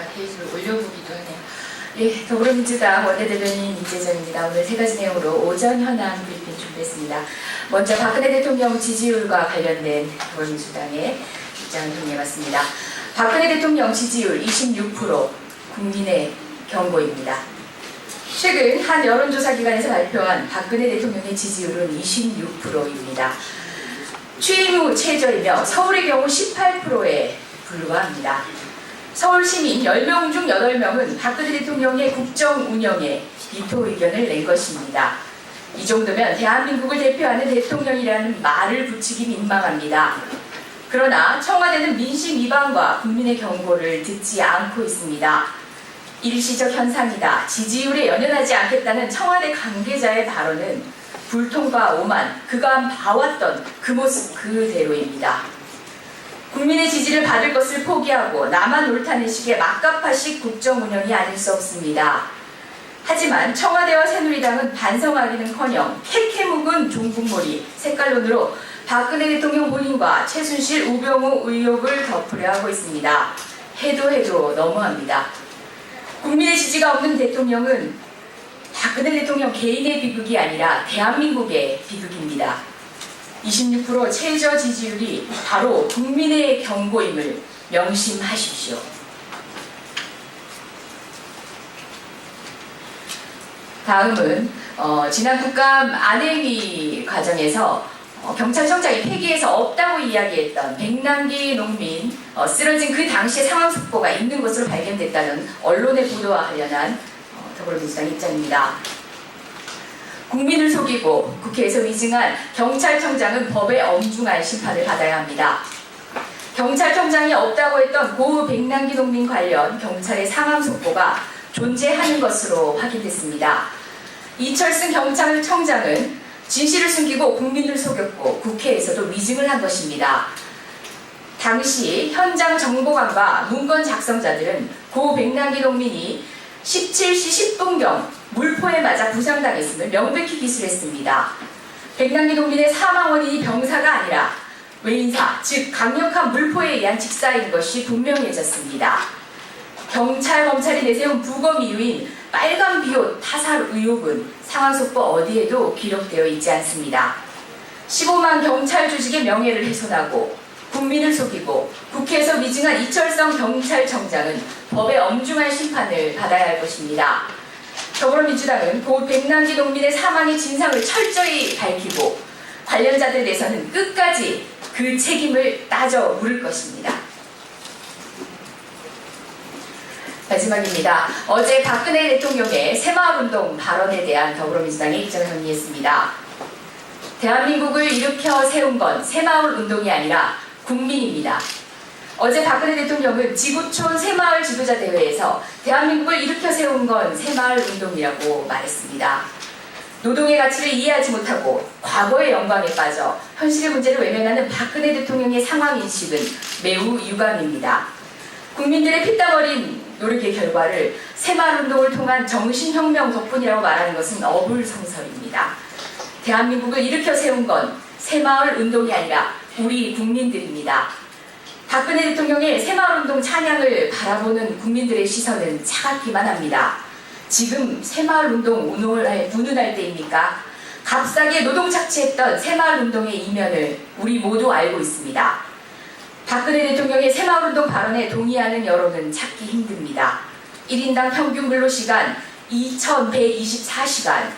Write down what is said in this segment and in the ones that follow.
제가 페이지를 올려보기도 하네요. 예, 더불어민주당 원내대변인 이재정입니다. 오늘 세 가지 내용으로 오전 현안 브리핑 준비했습니다. 먼저 박근혜 대통령 지지율과 관련된 더불어민주당의 입장을 정리해봤습니다. 박근혜 대통령 지지율 26%, 국민의 경고입니다. 최근 한 여론조사 기관에서 발표한 박근혜 대통령의 지지율은 26%입니다. 취임 후 최저이며 서울의 경우 18%에 불과합니다. 서울 시민 10명 중 8명은 박근혜 대통령의 국정 운영에 비토 의견을 낸 것입니다. 이 정도면 대한민국을 대표하는 대통령이라는 말을 붙이기 민망합니다. 그러나 청와대는 민심 위반과 국민의 경고를 듣지 않고 있습니다. 일시적 현상이다, 지지율에 연연하지 않겠다는 청와대 관계자의 발언은 불통과 오만, 그간 봐왔던 그 모습 그대로입니다. 국민의 지지를 받을 것을 포기하고 나만 옳다는 식의 막가파식 국정 운영이 아닐 수 없습니다. 하지만 청와대와 새누리당은 반성하기는커녕 캐캐 묵은 종북몰이 색깔론으로 박근혜 대통령 본인과 최순실, 우병우 의혹을 덮으려 하고 있습니다. 해도 너무합니다. 국민의 지지가 없는 대통령은 박근혜 대통령 개인의 비극이 아니라 대한민국의 비극입니다. 26% 최저 지지율이 바로 국민의 경고임을 명심하십시오. 다음은 지난 국감 안행위 과정에서 경찰청장이 폐기해서 없다고 이야기했던 백남기 농민 쓰러진 그 당시의 상황 속보가 있는 것으로 발견됐다는 언론의 보도와 관련한 더불어민주당 입장입니다. 국민을 속이고 국회에서 위증한 경찰청장은 법의 엄중한 심판을 받아야 합니다. 경찰청장이 없다고 했던 고 백남기 농민 관련 경찰의 상황 속보가 존재하는 것으로 확인됐습니다. 이철승 경찰청장은 진실을 숨기고 국민을 속였고 국회에서도 위증을 한 것입니다. 당시 현장 정보관과 문건 작성자들은 고 백남기 농민이 17시 10분경 물포에 맞아 부상당했음을 명백히 기술했습니다. 백남기 농민의 사망 원인이 병사가 아니라 외인사, 즉 강력한 물포에 의한 직사인 것이 분명해졌습니다. 경찰, 검찰이 내세운 부검 이유인 빨간 비옷 타살 의혹은 상황 속보 어디에도 기록되어 있지 않습니다. 15만 경찰 조직의 명예를 훼손하고 국민을 속이고 국회에서 위증한 이철성 경찰청장은 법의 엄중한 심판을 받아야 할 것입니다. 더불어민주당은 고 백남기 농민의 사망의 진상을 철저히 밝히고 관련자들에 대해서는 끝까지 그 책임을 따져 물을 것입니다. 마지막입니다. 어제 박근혜 대통령의 새마을운동 발언에 대한 더불어민주당의 입장을 정리했습니다. 대한민국을 일으켜 세운 건 새마을운동이 아니라 국민입니다. 어제 박근혜 대통령은 지구촌 새마을 지도자 대회에서 대한민국을 일으켜 세운 건 새마을운동이라고 말했습니다. 노동의 가치를 이해하지 못하고 과거의 영광에 빠져 현실의 문제를 외면하는 박근혜 대통령의 상황인식은 매우 유감입니다. 국민들의 피땀 어린 노력의 결과를 새마을운동을 통한 정신혁명 덕분이라고 말하는 것은 어불성설입니다. 대한민국을 일으켜 세운 건 새마을운동이 아니라 우리 국민들입니다. 박근혜 대통령의 새마을운동 찬양을 바라보는 국민들의 시선은 차갑기만 합니다. 지금 새마을운동 운운할 때입니까? 값싸게 노동 착취했던 새마을운동의 이면을 우리 모두 알고 있습니다. 박근혜 대통령의 새마을운동 발언에 동의하는 여론은 찾기 힘듭니다. 1인당 평균 근로시간 2124시간,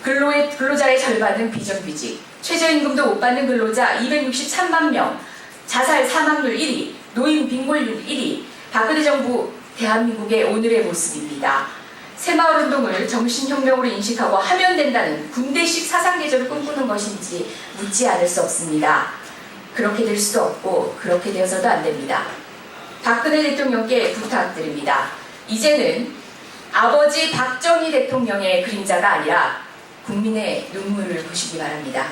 근로자의 절반은 비정규직, 최저임금도 못 받는 근로자 263만 명, 자살 사망률 1위, 노인 빈곤율 1위, 박근혜 정부 대한민국의 오늘의 모습입니다. 새마을운동을 정신혁명으로 인식하고 하면 된다는 군대식 사상개조를 꿈꾸는 것인지 묻지 않을 수 없습니다. 그렇게 될 수도 없고 그렇게 되어서도 안 됩니다. 박근혜 대통령께 부탁드립니다. 이제는 아버지 박정희 대통령의 그림자가 아니라 국민의 눈물을 보시기 바랍니다.